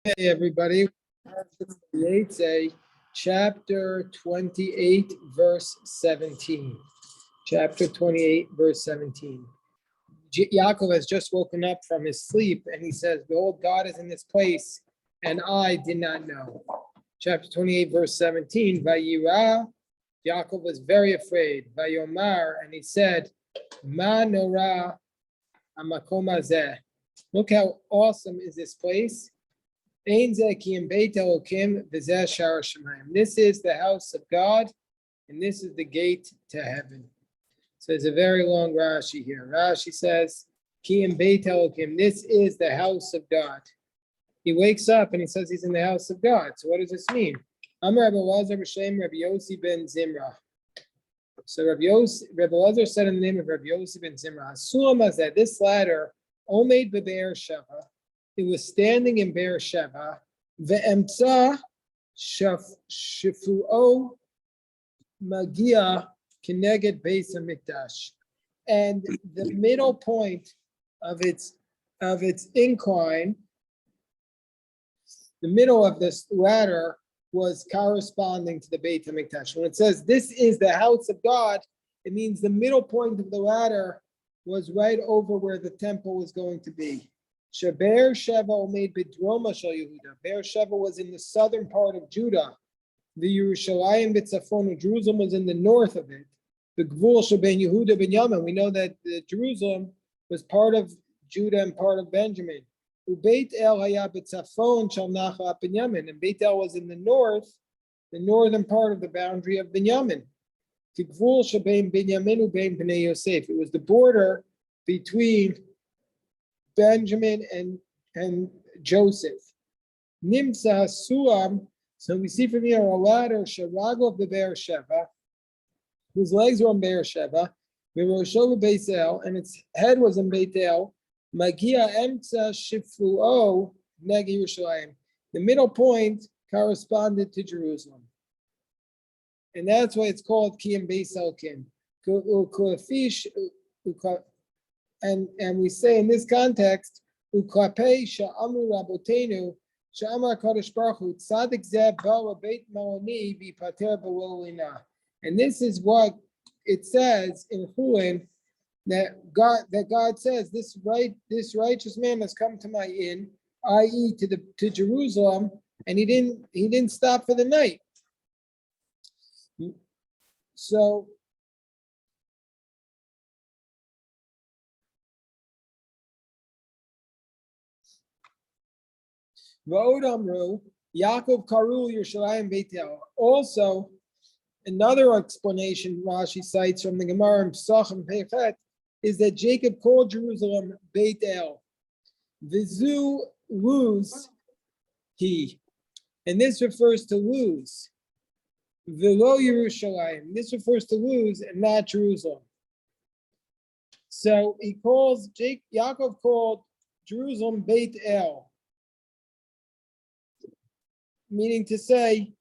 Hey everybody, Rashi Vayetzei, chapter 28, verse 17. Chapter 28, verse 17. Yaakov has just woken up from his sleep and he says, behold, God is in this place and I did not know. Chapter 28, verse 17. Vayira, Yaakov was very afraid. Vayomar, and he said, Ma nora hamakom hazeh. Look how awesome is this place. This is the house of God, and this is the gate to heaven. So it's a very long Rashi here. Rashi says, this is the house of God. He wakes up and he says he's in the house of God. So what does this mean? Rabbi Yossi ben Zimra. So Rabbi Elazar said in the name of Rabbi Yossi ben Zimra, this ladder, Omed be'er Sheva, it was standing in Beersheba. Ve'emtza shifuo magia keneged beis hamikdash, and the middle point of its incline, the middle of this ladder was corresponding to the Beit HaMikdash. When it says this is the house of God, it means the middle point of the ladder was right over where the temple was going to be. Be'er Sheva made bidroma shel Yehuda. Be'er Sheva was in the southern part of Judah. The Yerushalayim b'tzafon, Jerusalem was in the north of it. The Gvul sheben Yehuda Binyamin. We know that Jerusalem was part of Judah and part of Benjamin. Ubeit El haya b'tzafon shel Nachla Binyamin, and Beit El was in the north, the northern part of the boundary of Binyamin. The Gvul sheben Binyamin ubein Bnei Yosef. It was the border between Benjamin and Joseph. Nimsa Suam. So we see from here a ladder, Sharagov the Beersheba, whose legs were on Beersheba, Mirosho Beit El, and its head was in Beit El. Magia Emtsa Shifuo Negi Yerushalayim. The middle point corresponded to Jerusalem, and that's why it's called Kiyam Beis Elkin. And we say in this context, Uklape Sha'amru Rabotenu Sha'amar Kadosh Baruch Hu Tzadik Zeh Bala Beit Maloni Bipater B'Lolina. And this is what it says in Chulin, that God says this righteous man has come to my inn, i.e. to Jerusalem, and he didn't stop for the night. So Amru, Yaakov Karu Yerushalayim Beit El. Also, another explanation Rashi cites from the Gemara in Pesachim Pechet is that Jacob called Jerusalem Beit El. Vizu Luz he, and this refers to Luz. Velo Yerushalayim. This refers to Luz and not Jerusalem. So Yaakov called Jerusalem Beit El, meaning to say,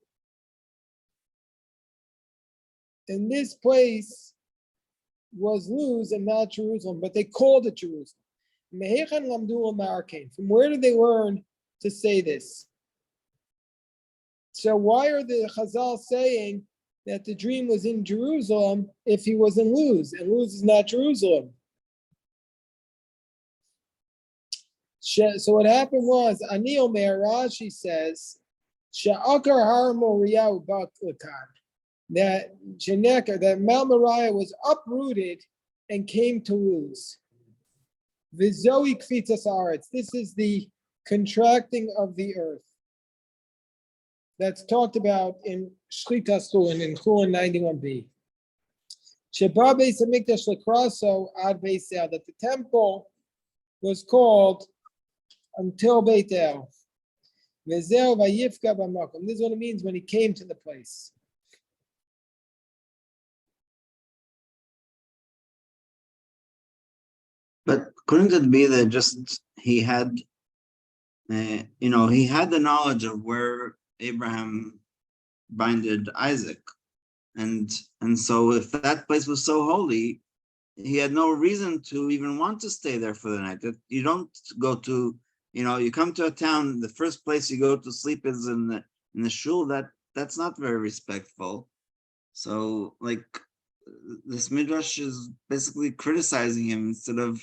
in this place was Luz and not Jerusalem, but they called it Jerusalem. From where did they learn to say this? So why are the Chazal saying that the dream was in Jerusalem if he was in Luz, and Luz is not Jerusalem? So what happened was, Ani Omer, Rashi says, Sha'akar Har Moriah Baklakan, that Mount Moriah was uprooted and came to Luz. Vizoi Kfitas Aretz. This is the contracting of the earth. That's talked about in Shlitas Chulin, in Chulin 91b. Sheba Beis Hamikdash Lekraso Ad Beis El, that the temple was called until Beit El. This is what it means when he came to the place. But couldn't it be that just he had, he had the knowledge of where Abraham binded Isaac, and so if that place was so holy, he had no reason to even want to stay there for the night. That you don't go to you come to a town, the first place you go to sleep is in the shul. That's not very respectful. So, like, this midrash is basically criticizing him instead of.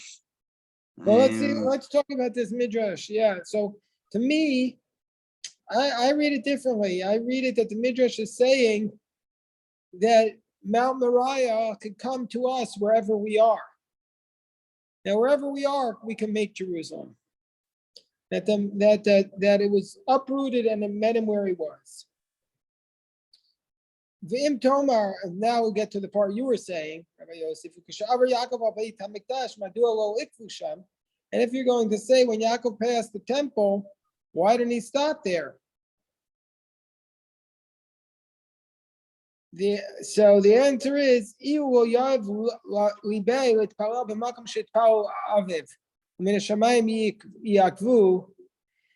Well, let's talk about this midrash. Yeah. So to me, I read it differently. I read it that the midrash is saying that Mount Moriah could come to us wherever we are. Now, wherever we are, we can make Jerusalem. That it was uprooted and it met him where he was. V'im Tomar, and now we'll get to the part you were saying, Rabbi Yosef. And if you're going to say when Yaakov passed the temple, why didn't he stop there? So the answer is,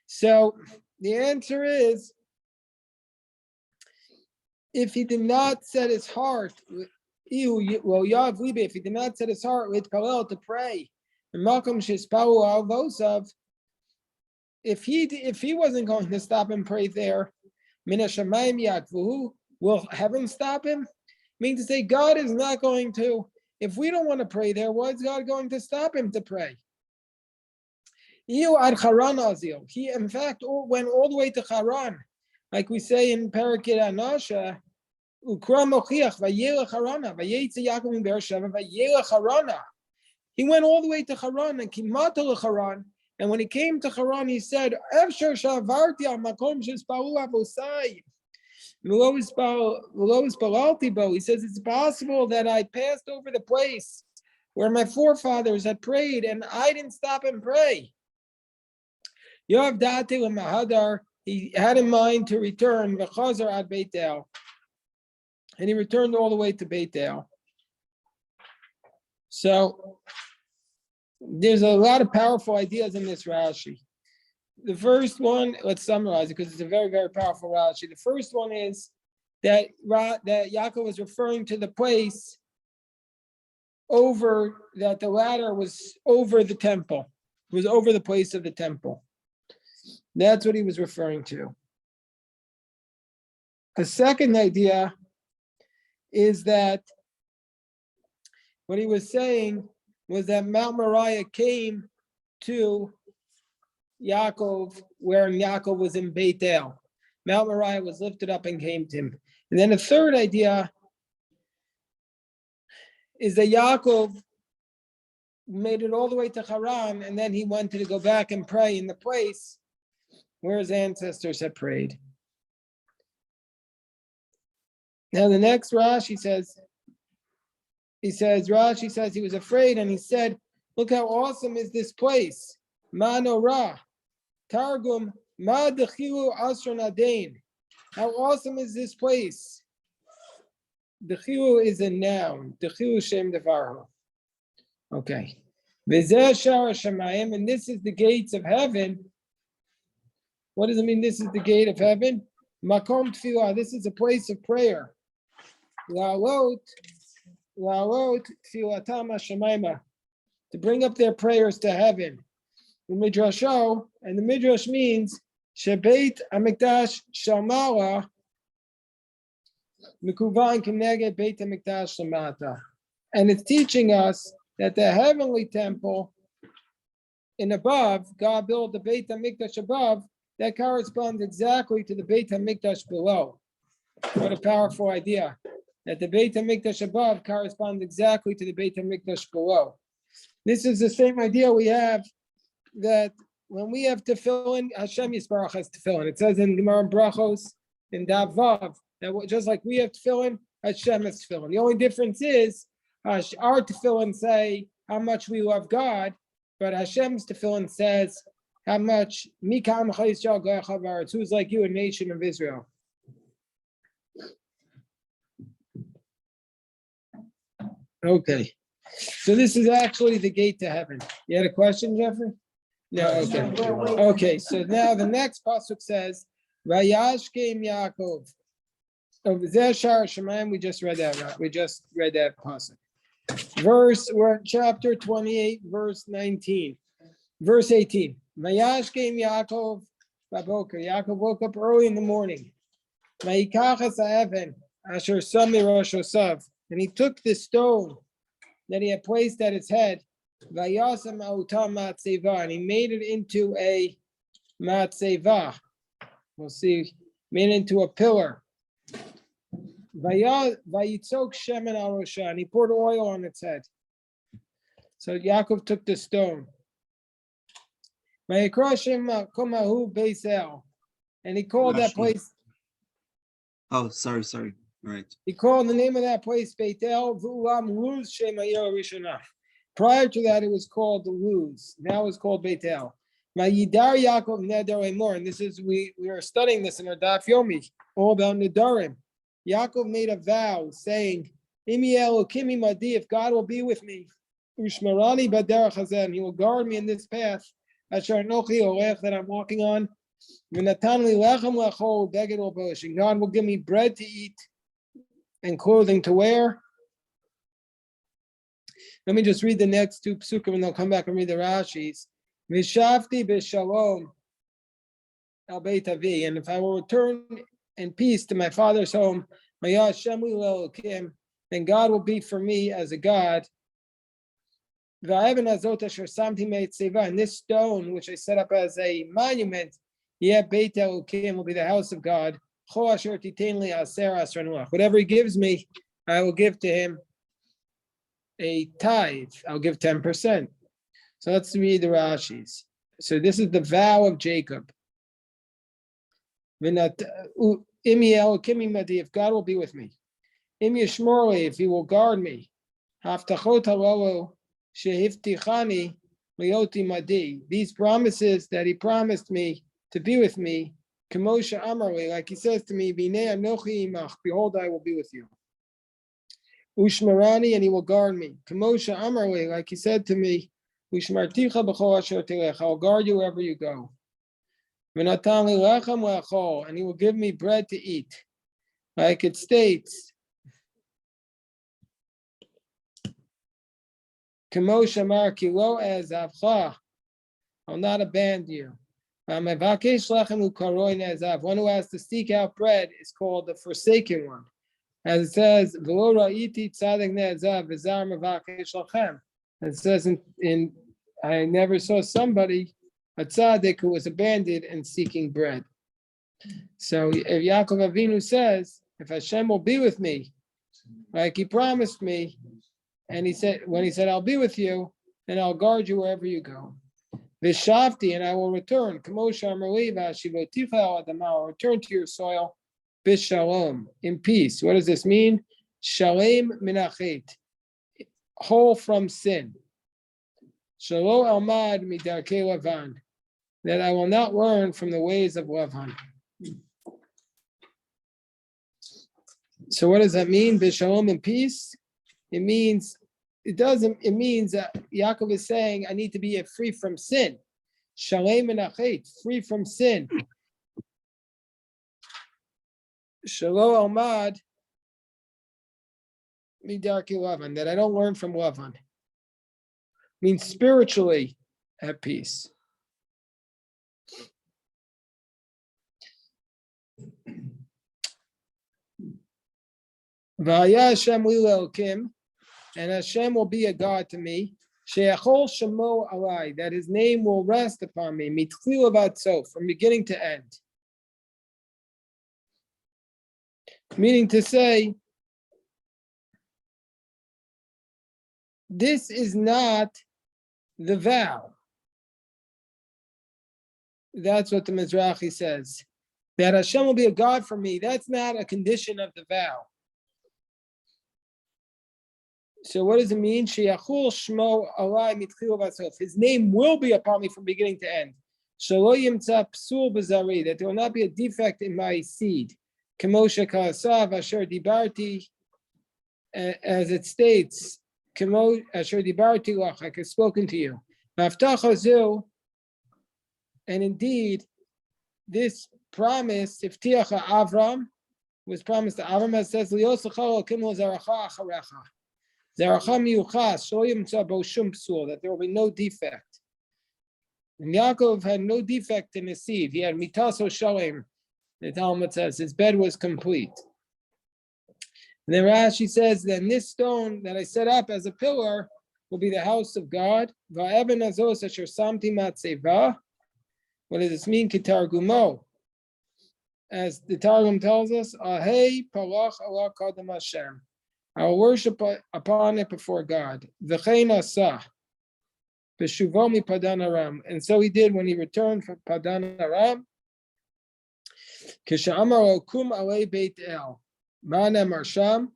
so the answer is, if he did not set his heart, if he did not set his heart with Palel to pray, if he wasn't going to stop and pray there, will heaven stop him? Meaning to say, God is not going to, if we don't want to pray there, why is God going to stop him to pray? He, in fact, went all the way to Haran. Like we say in Parakit Anasha, he went all the way to Haran and Haran. And when he came to Haran, he said, he says, it's possible that I passed over the place where my forefathers had prayed and I didn't stop and pray. He had in mind to return and he returned all the way to Beit El. So there's a lot of powerful ideas in this Rashi. The first one, let's summarize it because it's a very, very powerful Rashi. The first one is that Yaakov was referring to the place that the ladder was over the temple. It was over the place of the temple. That's what he was referring to. The second idea is that what he was saying was that Mount Moriah came to Yaakov when Yaakov was in Beit El. Mount Moriah was lifted up and came to him. And then the third idea is that Yaakov made it all the way to Haran, and then he wanted to go back and pray in the place where his ancestors had prayed. Now the next Rashi says, Rashi says he was afraid and he said, look how awesome is this place. Manorah, Targum, Ma Dechilu Asron Adain. How awesome is this place? Dechilu is a noun. Dechilu Shem Devarhu. Okay. V'zeh Shara Shemayim, and this is the gates of heaven. What does it mean? This is the gate of heaven. Makom Tfilah. This is a place of prayer. La'alot Tfilatam Hashemayma. To bring up their prayers to heaven. The Midrasho, and the Midrash means Shebeit Hamikdash Shamala Mikuvan Keneged Beit Hamikdash Shamata. And it's teaching us that the heavenly temple in above, God built the Beit HaMikdash above, that corresponds exactly to the Beit HaMikdash below. What a powerful idea. That the Beit HaMikdash above corresponds exactly to the Beit HaMikdash below. This is the same idea we have that when we have tefillin, Hashem Yisbarach has tefillin. It says in Gemara Brachos, in Dav Vav, that just like we have tefillin, Hashem has tefillin. The only difference is our tefillin say how much we love God, but Hashem's tefillin says how much Mikam Chayisrael Goyachavaretz, who's like you, a nation of Israel. Okay, so this is actually the gate to heaven. You had a question, Jeffrey? No, okay. Okay, so now the next pasuk says, Vayashkem Yaakov. Zeh Shar Shemayim, we just read that, right? We just read that pasuk. We're in chapter 28, verse 19. Verse 18. Vayash came Yaakov Baboker. Yaakov woke up early in the morning. Vayikachas ha'even asher sami rosh osav. And he took the stone that he had placed at his head. Vayasam ha'utam matzeva. And he made it into a matzeva. We'll see. Made it into a pillar. Vayitzok shemen al rosha. And he poured oil on its head. So Yaakov took the stone. Vayikra komahu Beisel. And he called that place. Oh, sorry. All right. He called the name of that place Beitel V'ulam Luz Shemayor Rishonah. Prior to that, it was called the Luz. Now it's called Beitel. Yidar Yaakov Neder Emor. And this is we are studying this in our Daf Yomi, all about Nedarim. Yaakov made a vow saying, Imi Elokimi Madi, if God will be with me, Ushmarani Baderach Hazem, he will guard me in this path, Asher Nochi Olech that I'm walking on. And God will give me bread to eat and clothing to wear. Let me just read the next two psukim and I'll come back and read the Rashis. Vishavti b'shalom al beit avi, and if I will return in peace to my father's home, then God will be for me as a God. And this stone, which I set up as a monument, Beit Elokim will be the house of God. Whatever he gives me, I will give to him a tithe. I'll give 10%. So let's read the Rashis. So this is the vow of Jacob. If God will be with me. If he will guard me. These promises that he promised me to be with me, like he says to me, behold, I will be with you. Ushmarani, and he will guard me. Like he said to me, I'll guard you wherever you go. And he will give me bread to eat. Like it states, I'll not abandon you. One who has to seek out bread is called the forsaken one. As it says, it says in I never saw somebody, a tzaddik, who was abandoned and seeking bread. So if Yaakov Avinu says, if Hashem will be with me, like he promised me, and he said, when he said, I'll be with you, and I'll guard you wherever you go. Vishavti, and I will return. I'll return to your soil. Bishalom, in peace. What does this mean? Shalem minachet, whole from sin. Shalo almad midarkei Lavan, that I will not learn from the ways of Lavan. So what does that mean? Bishalom, in peace. It means that Yaakov is saying, I need to be free from sin. Shalem minachet, free from sin. Shalo almad midarkei Lavan, that I don't learn from Lavan. Means spiritually at peace. V'haya Hashem li le'elokim, and Hashem will be a God to me. She'achol shemo alai, that his name will rest upon me. Mitchil vatso, from beginning to end. Meaning to say, this is not the vow. That's what the Mizrahi says. That Hashem will be a God for me. That's not a condition of the vow. So what does it mean? Sheyachul shmo alai mitchil v'sof. His name will be upon me from beginning to end. Shelo yimtza psul b'zari, that there will not be a defect in my seed. Kemoshe ka'asav asher dibarti, as it states, Kemo asher dibarti lach, like I've spoken to you. V'aftach hazu, and indeed, this promise, iftiach Avram, was promised to Avram, as says, Liosachal Elokim zaracha acharecha. That there will be no defect. And Yaakov had no defect in his seed. He had mitaso shalem. The Talmud says his bed was complete. And then Rashi says, then this stone that I set up as a pillar will be the house of God. What does this mean? Kitargumo. As the Targum tells us, Ahei palach ala kadam Hashem. I will worship upon it before God. V'chein asah. B'shuvo mi Padan Aram. And so he did when he returned from Padan Aram. K'sha'amar kum alei Beit El. Ma'ana marsham.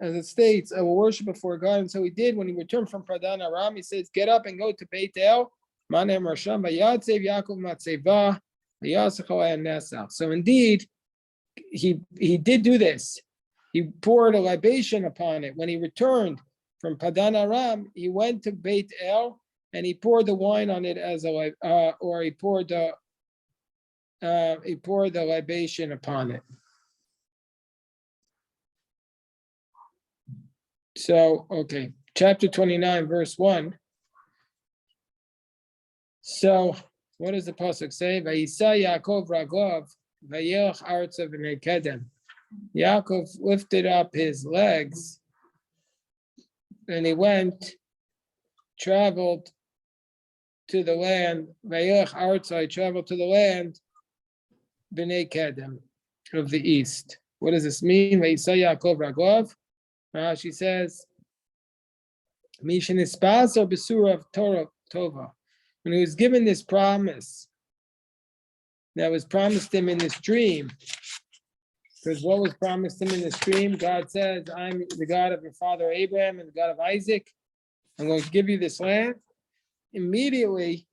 As it states, I will worship before God. And so he did when he returned from Padan Aram. He says, get up and go to Beit El. Ma'ana marsham. Vayatzev Yaakov matzeva. So indeed, he did do this. He poured a libation upon it. When he returned from Padan Aram, he went to Beit El and he poured the wine on it as a he poured the libation upon it. So, okay, chapter 29, verse 1. So, what does the pasuk say? Vayisa Yaakov raglav vayelach artza v'nei kedem. Yaakov lifted up his legs, and he traveled to the land. Vayelach artza, he traveled to the land b'nei kedem of the east. What does this mean? Vayisa Yaakov raglav. Rashi says, Mishin ispaser b'sura of Torah tova. When he was given this promise that was promised him in this dream, because what was promised him in this dream? God says, I'm the God of your father Abraham and the God of Isaac. I'm going to give you this land. Immediately,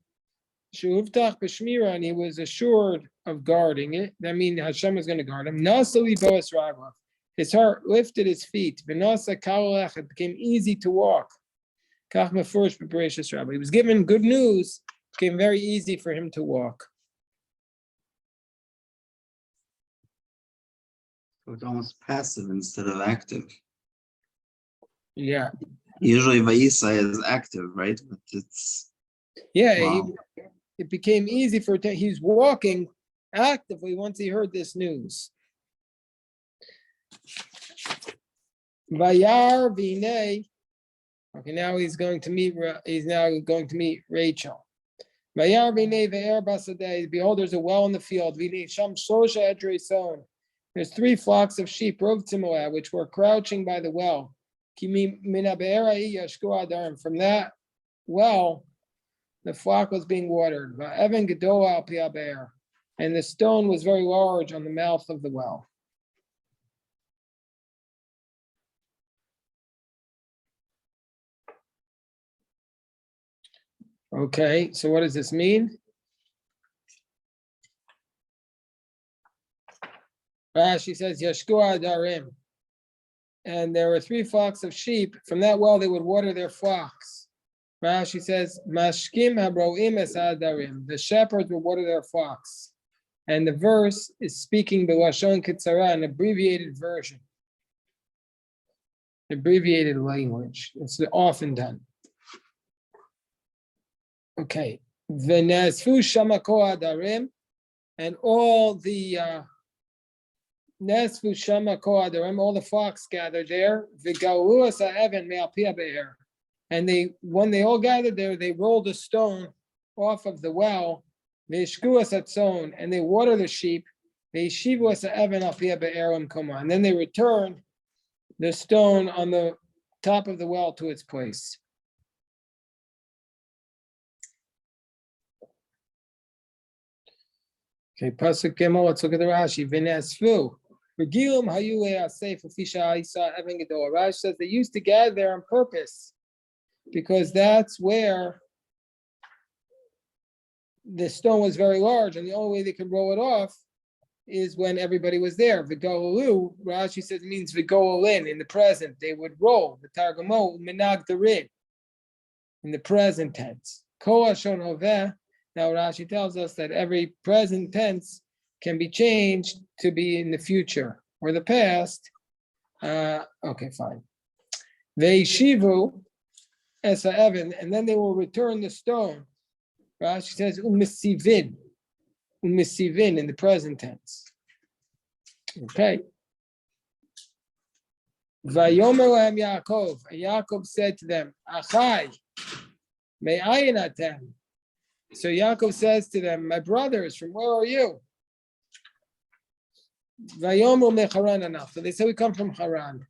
Shuvtach b'shmira, and he was assured of guarding it. That means Hashem was going to guard him. Nasali boas raglav. His heart lifted his feet. V'nasa kalach, it became easy to walk. He was given good news, it became very easy for him to walk. So it's almost passive instead of active. Yeah. Usually Vayisa is active, right? But it's wow. It became easy for him. He's walking actively once he heard this news. Vayar v'nei. Okay, now he's going to meet Rachel. Behold, there's a well in the field. There's 3 flocks of sheep, which were crouching by the well. From that well, the flock was being watered. And the stone was very large on the mouth of the well. Okay, so what does this mean? Rashi says, Yashkua Darim. And there were 3 flocks of sheep. From that well, they would water their flocks. Rashi says, Mashkim Habroim es Adarim. The shepherds would water their flocks. And the verse is speaking B'Lashon Kitzara, an abbreviated version. Abbreviated language. It's often done. Okay, v'nesfu shamako adarim, and all the nesfu shamako adarim, all the flocks gathered there. V'galuas ha'evan me'alpia be'er, and when they all gathered there, they rolled a stone off of the well. V'ishkuas hatzon, and they water the sheep. V'yishivuas ha'evan alpia be'erim koma, and then they returned the stone on the top of the well to its place. Okay, Pasuk Gimel, let's look at the Rashi. V'nesfu. Regilum hayu le'asef ufisha isa even gedol. Rashi says they used to gather there on purpose because that's where the stone was very large, and the only way they could roll it off is when everybody was there. V'golalu, Rashi says, means v'golin, in the present. They would roll. The Targumo, minag darin, in the present tense. Kol hashon hoveh. Now Rashi tells us that every present tense can be changed to be in the future or the past. Okay, fine. Ve'ishivu esa evan, and then they will return the stone. Rashi says umisivin in the present tense. Okay. Vayomer lahem Yaakov. Yaakov said to them, Achai, me'ayin atem. So Yaakov says to them, my brothers, from where are you? Vayomer mecharan anach. So they say we come from Haran.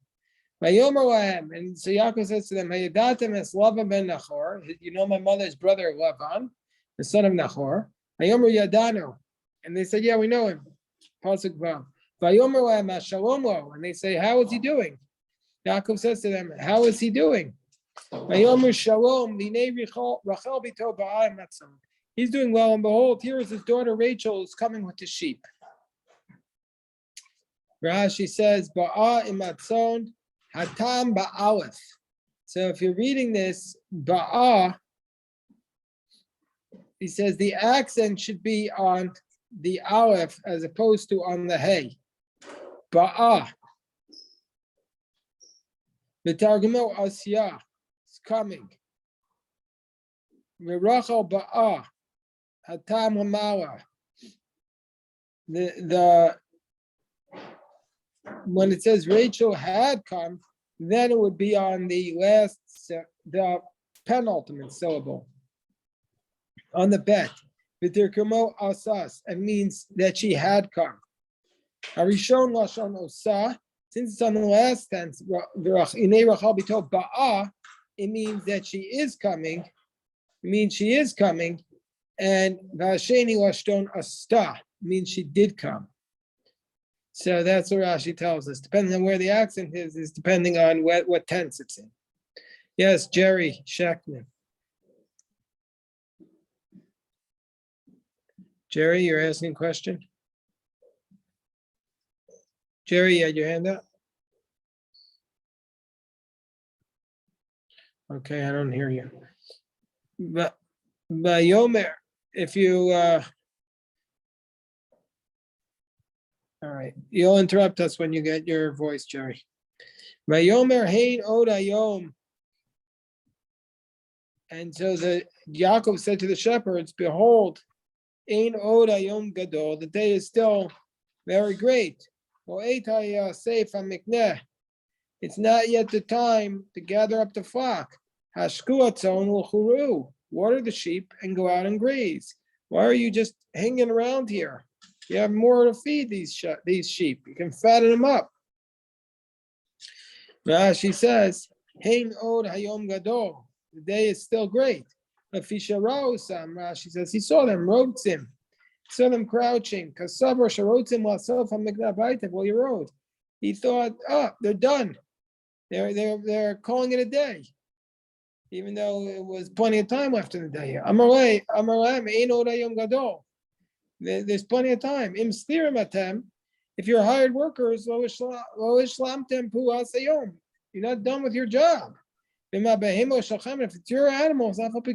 Vayomer lahem. And so Yaakov says to them, Hayadatem es Lavan ben Nachor. You know my mother's brother Lavan, the son of Nachor. Vayomer Yadanu. And they said, yeah, we know him. Pasuk Vav. Vayomer lahem Shalom lo. And they say, how is he doing? Yaakov says to them, how is he doing? Vayomer Shalom, Rachel bito ba'ah matzon. He's doing well, and behold, here is his daughter Rachel is coming with the sheep. Rashi says, ba'ah imatzon, hatam ba'alef. So if you're reading this, ba'ah, he says the accent should be on the aleph as opposed to on the hay. Ba'ah. The Targumel Asiyah is coming. Rachel ba'ah, hatam hamala. The when it says Rachel had come, then it would be on the last, the penultimate syllable on the bet. V'tirkumo asas, it means that she had come. Harishon lashon osa. Since it's on the last tense, it means that she is coming. It means she is coming. And Vasheni Lashton Asta means she did come. So that's what Rashi tells us. Depending on where the accent is depending on what tense it's in. Yes, Jerry Shackman. Jerry, you're asking a question? Jerry, you had your hand up? Okay, I don't hear you. But Yomer, if you all right, you'll interrupt us when you get your voice, Jerry. Vayomer hein od hayom. And so the Yaakov said to the shepherds, behold, ein od hayom gadol, the day is still very great. It's not yet the time to gather up the flock. Water the sheep and go out and graze. Why are you just hanging around here? You have more to feed these sheep. You can fatten them up. Rashi says, Hein od hayom gadol. The day is still great. Rashi says he saw them, rotzim. Saw them crouching. Kasavar sharotzim lasof hamikdabaytev. Well, you rode. He thought, oh, they're done. They're calling it a day, even though it was plenty of time left in the day. There's plenty of time. If you're hired workers, you're not done with your job. If it's your animals, not the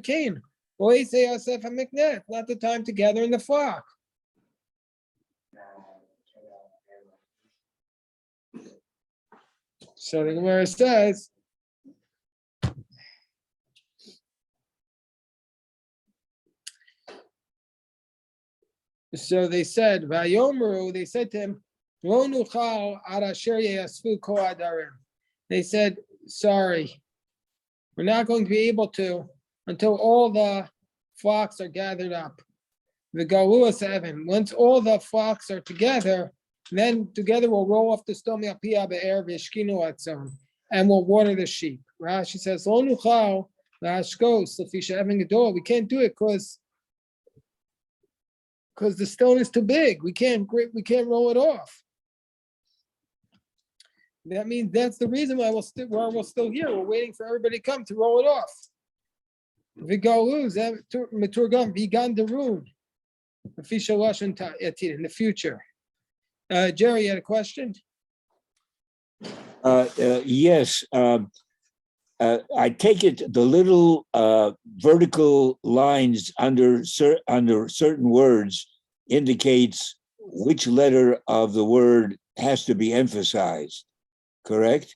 time to gather in the flock. So the Gemara says, so they said, Vayomru, they said to him, Lo nuchal ad asher yeyasvu kol adarim. They said, sorry, we're not going to be able to until all the flocks are gathered up. The Galua 7, once all the flocks are together, then together we'll roll off the stone and we'll water the sheep. Rashi says, we can't do it because the stone is too big. We can't roll it off. That means that's the reason why we're still here. We're waiting for everybody to come to roll it off. In the future. Jerry, you had a question? Yes. I take it the little vertical lines under certain words indicates which letter of the word has to be emphasized, correct?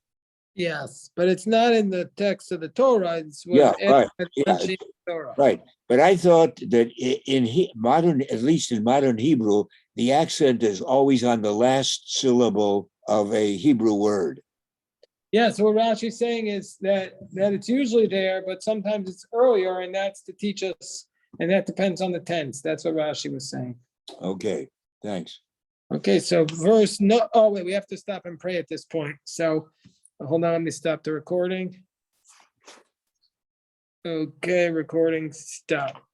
Yes, but it's not in the text of the Torah. It's was Yeah, added right. by the Yeah, Rashi in the Torah. right. But I thought that modern, at least in modern Hebrew, the accent is always on the last syllable of a Hebrew word. Yeah, so what Rashi's saying is that it's usually there, but sometimes it's earlier, and that's to teach us, and that depends on the tense. That's what Rashi was saying. Okay, thanks. Okay, so verse no, oh wait, we have to stop and pray at this point. So hold on, let me stop the recording. Okay, recording stop.